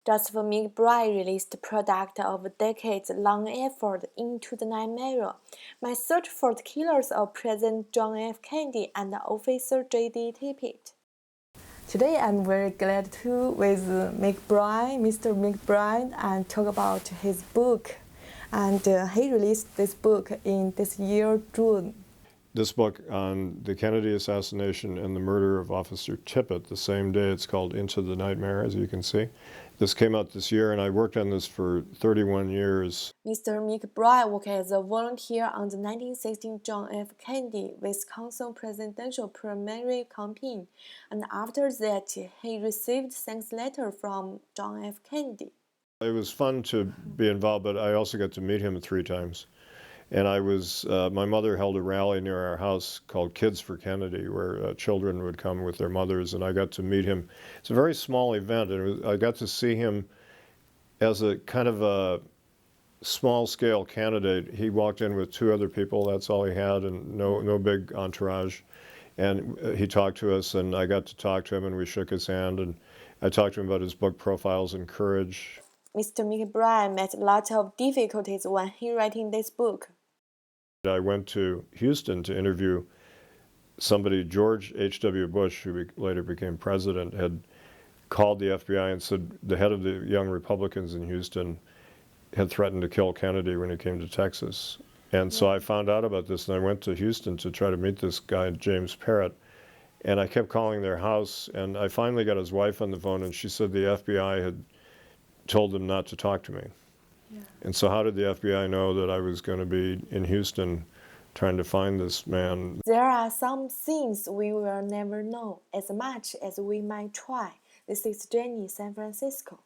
Joseph McBride released the product of decades-long effort Into the Night Mirror, My Search for the Killers of President John F. Kennedy and Officer J.D. Tippit. Today I'm very glad to with Mr. McBride, and talk about his book. And he released this book in this year, June. This book on the Kennedy assassination and the murder of Officer Tippit the same day. It's called Into the Nightmare, as you can see. This came out this year, and I worked on this for 31 years. Mr. McBride worked as a volunteer on the 1916 John F. Kennedy Wisconsin presidential primary campaign, and after that he received thanks letter from John F. Kennedy. It was fun to be involved, but I also got to meet him 3 times. And my mother held a rally near our house called Kids for Kennedy, where children would come with their mothers, and I got to meet him. It's a very small event, and I got to see him as a kind of a small-scale candidate. He walked in with 2 other people, that's all he had, and no big entourage. And he talked to us, and I got to talk to him, and we shook his hand, and I talked to him about his book, Profiles in Courage. Mr. McBride met a lot of difficulties when he writing this book. I went to Houston to interview somebody. George H.W. Bush, who later became president, had called the FBI and said the head of the Young Republicans in Houston had threatened to kill Kennedy when he came to Texas. And so I found out about this, and I went to Houston to try to meet this guy, James Parrott. And I kept calling their house, and I finally got his wife on the phone, and she said the FBI had told them not to talk to me. Yeah. And so how did the FBI know that I was going to be in Houston trying to find this man? There are some things we will never know as much as we might try. This is Jenny, San Francisco.